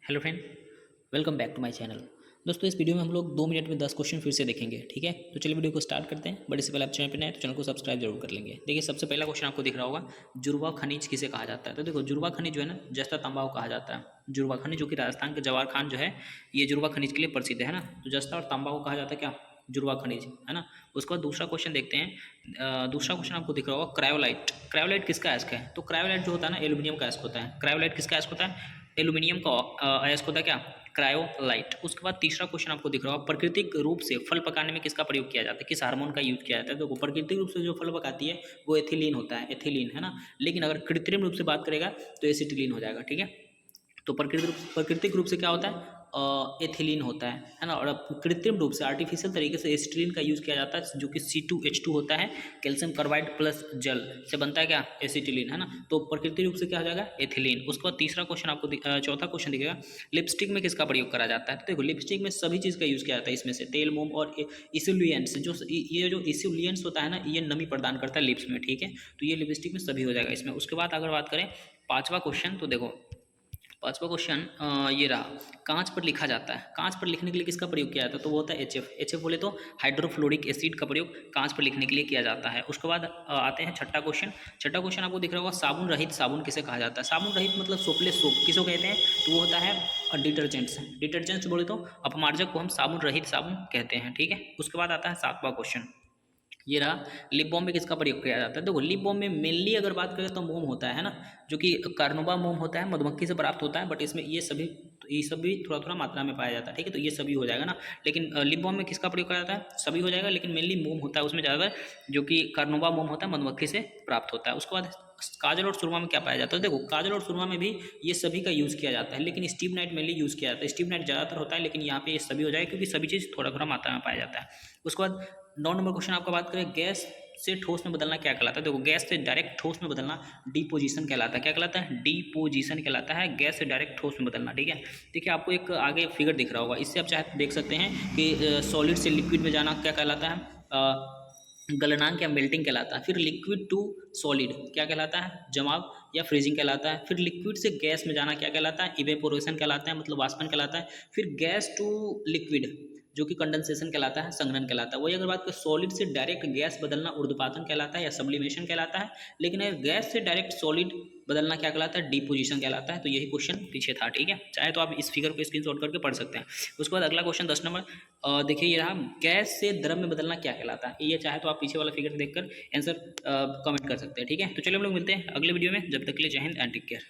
Hello friend, welcome back to my channel. दोस्तों इस video में हम लोग 2 मिनट में 10 क्वेश्चन फिर से देखेंगे, ठीक है। तो चलिए वीडियो को स्टार्ट करते हैं। बट इससे पहले आप चैनल पर नए हैं तो चैनल को सब्सक्राइब जरूर कर लेंगे। देखिए सबसे पहला क्वेश्चन आपको दिख रहा होगा, जुड़वा खनिज किसे कहा जाता है। तो देखो जुड़वा खनिज जो है ना, जस्ता तांबा को कहा जाता है। जुड़वा खनिज जो कि राजस्थान के जवाहर खान जो है, ये जुड़वा खनिज के लिए प्रसिद्ध है ना। तो जस्ता और तांबा को कहा जाता है क्या, जुड़वा खनिज, है ना। उसके बाद दूसरा क्वेश्चन देखते हैं। दूसरा क्वेश्चन आपको दिख रहा होगा, क्रायोलाइट। क्रायोलाइट किसका अयस्क है। तो क्रायोलाइट जो होता है ना, एल्यूमिनियम का अयस्क होता है। क्रायोलाइट किसका अयस्क होता है, एल्यूमिनियम का अयस्क होता है क्या, क्रायोलाइट। उसके बाद तीसरा क्वेश्चन आपको दिख रहा होगा, प्राकृतिक रूप से फल पकाने में किसका प्रयोग किया जाता है, किस हार्मोन का यूज किया जाता है। देखो प्राकृतिक रूप से जो फल पकाती है वो एथिलीन होता है, एथिलीन, है ना। लेकिन अगर कृत्रिम रूप से बात करेगा तो एसिटिलीन हो जाएगा, ठीक है। तो प्राकृतिक रूप से क्या होता है, एथिलीन होता है ना। और अब कृत्रिम रूप से आर्टिफिशियल तरीके से एसिटिलीन का यूज़ किया जाता है, जो कि C2H2 होता है, कैल्शियम कार्बाइड प्लस जल से बनता है क्या, एसिटिलीन, है ना। तो प्राकृतिक रूप से क्या हो जाएगा, एथिलीन। उसके बाद तीसरा क्वेश्चन आपको चौथा क्वेश्चन दिखेगा, लिपस्टिक में किसका प्रयोग करा जाता है। तो देखो लिपस्टिक में सभी चीज़ का यूज़ किया जाता है, इसमें से तेल, मोम और इसुलियंट्स। जो ये जो इसुलियंट्स होता है ना, ये नमी प्रदान करता है लिप्स में, ठीक है। तो ये लिपस्टिक में सभी हो जाएगा इसमें। उसके बाद अगर बात करें पाँचवा क्वेश्चन, तो देखो पांचवा क्वेश्चन ये रहा, कांच पर लिखा जाता है। कांच पर लिखने के लिए किसका प्रयोग किया जाता है, तो वो होता है HF। HF बोले तो हाइड्रोफ्लोरिक एसिड का प्रयोग कांच पर लिखने के लिए किया जाता है। उसके बाद आते हैं छठा क्वेश्चन। छठा क्वेश्चन आपको दिख रहा होगा, साबुन रहित साबुन किसे कहा जाता है। साबुन रहित मतलब सोपलेस सोप किसको कहते हैं, तो वो होता है डिटर्जेंट्स। डिटर्जेंट्स बोले तो अपमार्जक को हम साबुन रहित साबुन कहते हैं, ठीक है। उसके बाद आता है सातवां क्वेश्चन, ये रहा, लिप बाम में किसका प्रयोग किया जाता है। देखो लिप बाम में मेनली अगर बात करें तो मोम होता है ना, जो कि कार्नोबा मोम होता है, मधुमक्खी से प्राप्त होता है। बट इसमें ये सब भी थोड़ा थोड़ा मात्रा में पाया जाता है, ठीक है। तो ये सभी हो जाएगा ना। लेकिन लिप बाम में किसका प्रयोग किया जाता है, सभी हो जाएगा, लेकिन मेनली मोम होता है उसमें ज़्यादा, जो कि कार्नोबा मोम होता है, मधुमक्खी से प्राप्त होता है। उसके बाद काजल और सुरमा में क्या पाया जाता है। देखो काजल और सुरमा में भी ये सभी का यूज़ किया जाता है, लेकिन स्टीव नाइट मेनली यूज़ किया जाता है। स्टीव नाइट ज़्यादातर होता है, लेकिन यहाँ पे ये सभी हो जाएगा क्योंकि सभी चीज़ थोड़ा थोड़ा मात्रा में पाया जाता है। उसके बाद 9 नंबर क्वेश्चन आपका बात करें, गैस से ठोस में बदलना क्या कहलाता है। देखो गैस से डायरेक्ट ठोस में बदलना डिपोजिशन कहलाता है। क्या कहलाता है, डिपोजिशन कहलाता है, गैस से डायरेक्ट ठोस में बदलना, ठीक है। देखिए आपको एक आगे फिगर दिख रहा होगा, इससे आप चाहे देख सकते हैं कि सॉलिड से लिक्विड में जाना क्या कहलाता है, गलनांक या मेल्टिंग कहलाता है। फिर लिक्विड टू सॉलिड क्या कहलाता है, जमाव या फ्रीजिंग कहलाता है। फिर लिक्विड से गैस में जाना क्या कहलाता है, इवेपोरेशन कहलाता है, मतलब वाष्पन कहलाता है। फिर गैस टू लिक्विड जो कि कंडेंसेशन कहलाता है, संघनन कहलाता है। वही अगर बात करें सॉलिड से डायरेक्ट गैस बदलना ऊर्ध्वपातन कहलाता है या सब्लिमेशन कहलाता है। लेकिन अगर गैस से डायरेक्ट सॉलिड बदलना क्या कहलाता है, डिपोजिशन कहलाता है। तो यही क्वेश्चन पीछे था, ठीक है। चाहे तो आप इस फिगर को स्क्रीनशॉट करके पढ़ सकते हैं। उसके बाद अगला क्वेश्चन 10 नंबर, देखिए ये रहा, गैस से द्रव में बदलना क्या कहलाता है। ये चाहे तो आप पीछे वाला फिगर देखकर आंसर कमेंट कर सकते हैं, ठीक है। तो चलिए हम लोग मिलते हैं अगले वीडियो में, जब तक के लिए जय हिंद एंड टेक केयर।